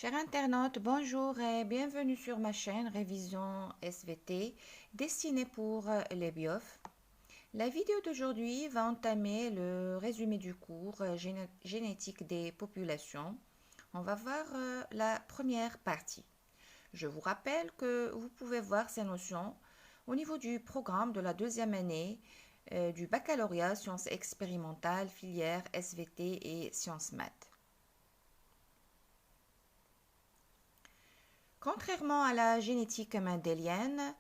Chers internautes, bonjour et bienvenue sur ma chaîne Révision SVT destinée pour les biofs. La vidéo d'aujourd'hui va entamer le résumé du cours génétique des populations. On va voir la première partie. Je vous rappelle que vous pouvez voir ces notions au niveau du programme de la deuxième année du baccalauréat sciences expérimentales, filière SVT et sciences maths. Contrairement à la génétique mendélienne,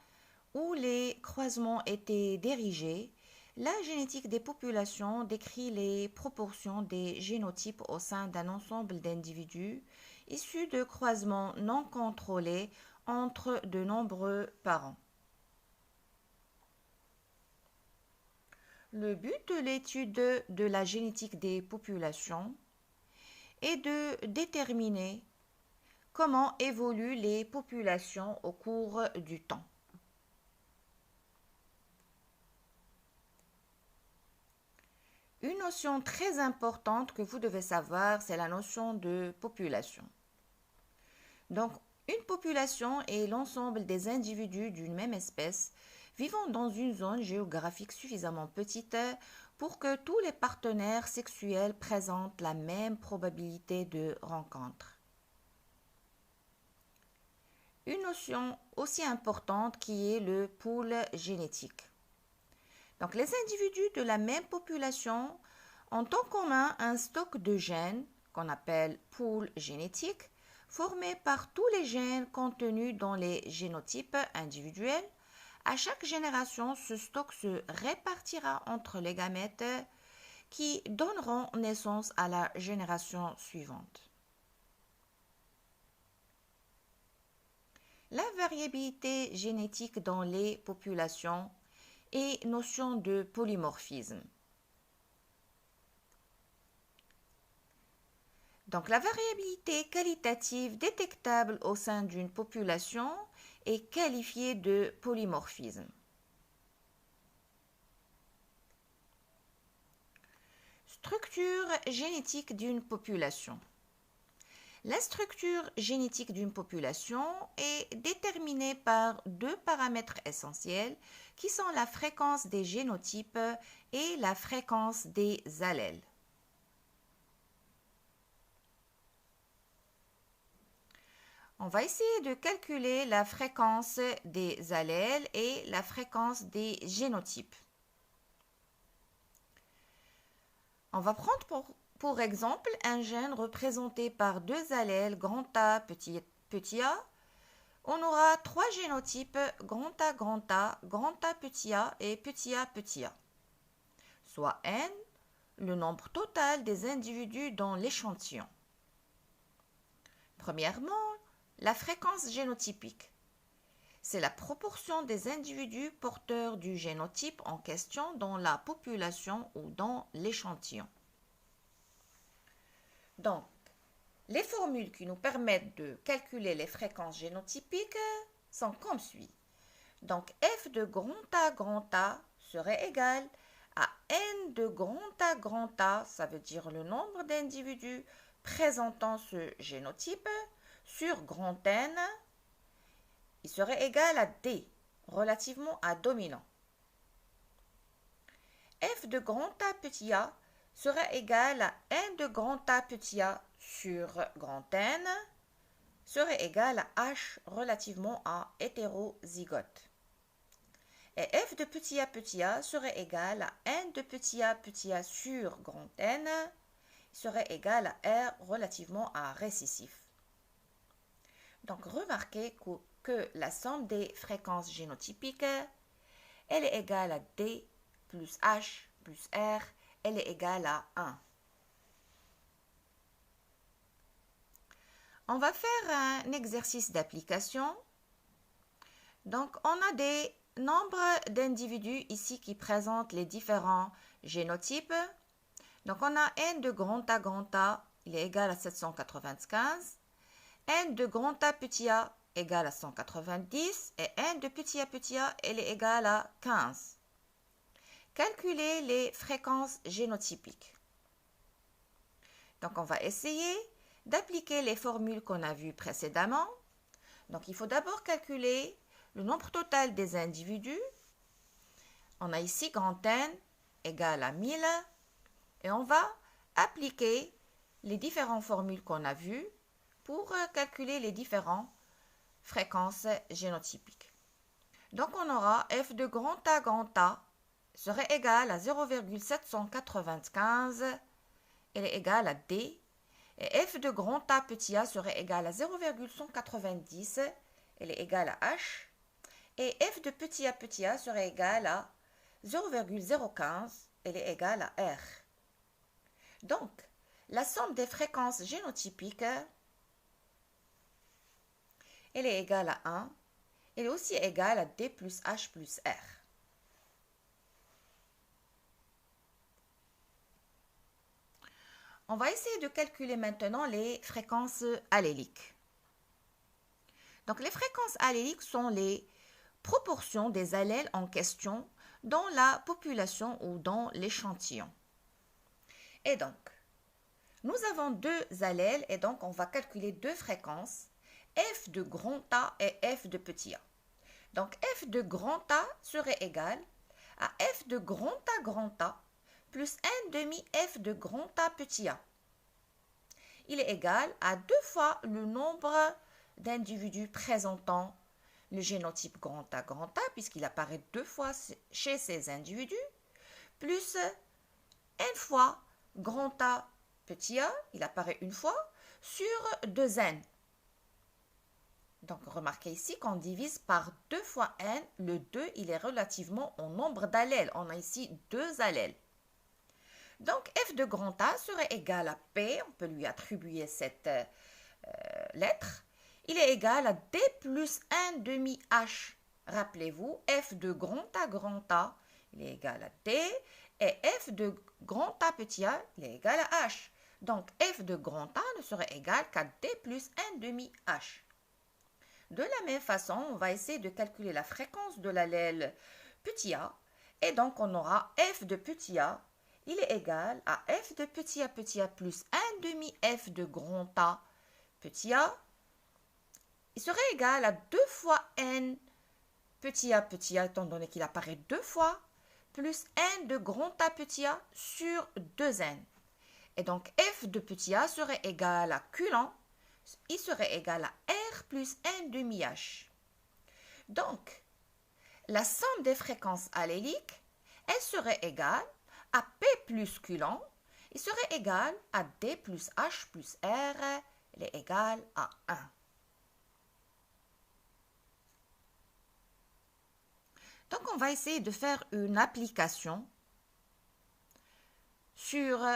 où les croisements étaient dirigés, la génétique des populations décrit les proportions des génotypes au sein d'un ensemble d'individus issus de croisements non contrôlés entre de nombreux parents. Le but de l'étude de la génétique des populations est de déterminer comment évoluent les populations au cours du temps. Une notion très importante que vous devez savoir, c'est la notion de population. Donc, une population est l'ensemble des individus d'une même espèce vivant dans une zone géographique suffisamment petite pour que tous les partenaires sexuels présentent la même probabilité de rencontre. Une notion aussi importante qui est le pool génétique. Donc, les individus de la même population ont en commun un stock de gènes qu'on appelle pool génétique, formé par tous les gènes contenus dans les génotypes individuels. À chaque génération, ce stock se répartira entre les gamètes qui donneront naissance à la génération suivante. La variabilité génétique dans les populations et notion de polymorphisme. Donc, la variabilité qualitative détectable au sein d'une population est qualifiée de polymorphisme. Structure génétique d'une population. La structure génétique d'une population est déterminée par deux paramètres essentiels qui sont la fréquence des génotypes et la fréquence des allèles. On va essayer de calculer la fréquence des allèles et la fréquence des génotypes. On va prendre pour exemple un gène représenté par deux allèles grand A, petit a. On aura trois génotypes grand A, grand A, grand A, petit a et petit a, petit a. Soit n, le nombre total des individus dans l'échantillon. Premièrement, la fréquence génotypique. C'est la proportion des individus porteurs du génotype en question dans la population ou dans l'échantillon. Donc, les formules qui nous permettent de calculer les fréquences génotypiques sont comme suit. Donc, f de grand A serait égal à n de grand A, ça veut dire le nombre d'individus présentant ce génotype, sur grand N, il serait égal à D, relativement à dominant. F de grand A petit a serait égal à n de grand A petit a sur grand N, serait égal à H relativement à hétérozygote. Et f de petit a serait égal à n de petit a sur grand N, serait égal à R relativement à récessif. Donc, remarquez que la somme des fréquences génotypiques, elle est égale à D plus H plus R, elle est égale à 1. On va faire un exercice d'application. Donc, on a des nombres d'individus ici qui présentent les différents génotypes. Donc, on a n de grand A, il est égal à 795. N de grand A petit a égale à 190 et n de petit a, elle est égale à 15. Calculer les fréquences génotypiques. Donc, on va essayer d'appliquer les formules qu'on a vues précédemment. Donc, il faut d'abord calculer le nombre total des individus. On a ici grand N égale à 1000 et on va appliquer les différentes formules qu'on a vues pour calculer les différentes fréquences génotypiques. Donc, on aura f de grand A serait égal à 0,795, elle est égale à D, et f de grand A petit a serait égal à 0,190, elle est égale à H, et f de petit a serait égal à 0,015, elle est égale à R. Donc, la somme des fréquences génotypiques, elle est égale à 1, elle est aussi égale à D plus H plus R. On va essayer de calculer maintenant les fréquences alléliques. Donc, les fréquences alléliques sont les proportions des allèles en question dans la population ou dans l'échantillon. Et donc, nous avons deux allèles et donc on va calculer deux fréquences, f de grand A et f de petit a. Donc, f de grand A serait égal à f de grand A plus n demi f de grand A petit a. Il est égal à 2 fois le nombre d'individus présentant le génotype grand A, puisqu'il apparaît 2 fois chez ces individus, plus n fois grand A, petit a, il apparaît une fois, sur 2n. Donc, remarquez ici qu'on divise par 2 fois n. Le 2, il est relativement au nombre d'allèles. On a ici 2 allèles. Donc, f de grand A serait égal à P. On peut lui attribuer cette lettre. Il est égal à D plus 1 demi H. Rappelez-vous, f de grand A, il est égal à D. Et f de grand A petit a, il est égal à H. Donc, f de grand A ne serait égal qu'à D plus 1 demi H. De la même façon, on va essayer de calculer la fréquence de l'allèle petit a. Et donc, on aura f de petit a, il est égal à f de petit a plus 1 demi f de grand A petit a. Il serait égal à 2 fois n petit a, étant donné qu'il apparaît 2 fois, plus n de grand A petit a sur 2n. Et donc, f de petit a serait égal à Q lent, il serait égal à R plus n demi H. Donc, la somme des fréquences alléliques, elle serait égale à P plus Q lent, il serait égal à D plus H plus R, elle est égale à 1. Donc, on va essayer de faire une application sur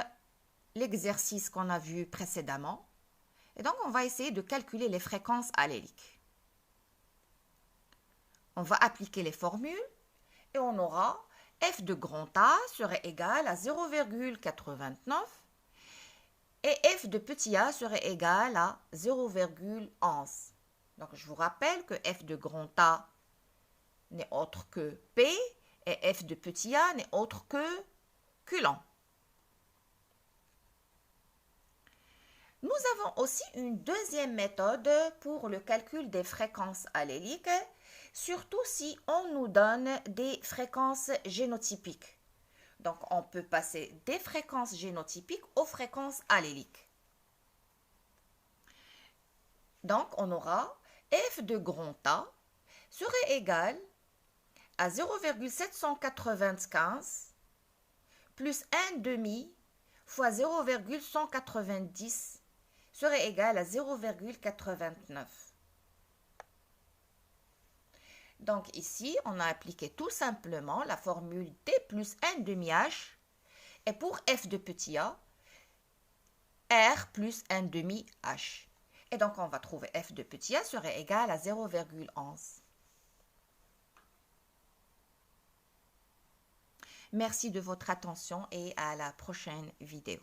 l'exercice qu'on a vu précédemment. Et donc, on va essayer de calculer les fréquences alléliques. On va appliquer les formules et on aura f de grand A serait égal à 0,89 et f de petit a serait égal à 0,11. Donc, je vous rappelle que f de grand A n'est autre que P et f de petit a n'est autre que Q lent. Nous avons aussi une deuxième méthode pour le calcul des fréquences alléliques, surtout si on nous donne des fréquences génotypiques. Donc, on peut passer des fréquences génotypiques aux fréquences alléliques. Donc, on aura f de grand A serait égal à 0,795 plus 1 demi fois 0,190 serait égal à 0,89. Donc ici, on a appliqué tout simplement la formule D plus n demi H. Et pour f de petit a, R plus n demi H. Et donc on va trouver f de petit a serait égal à 0,11. Merci de votre attention et à la prochaine vidéo.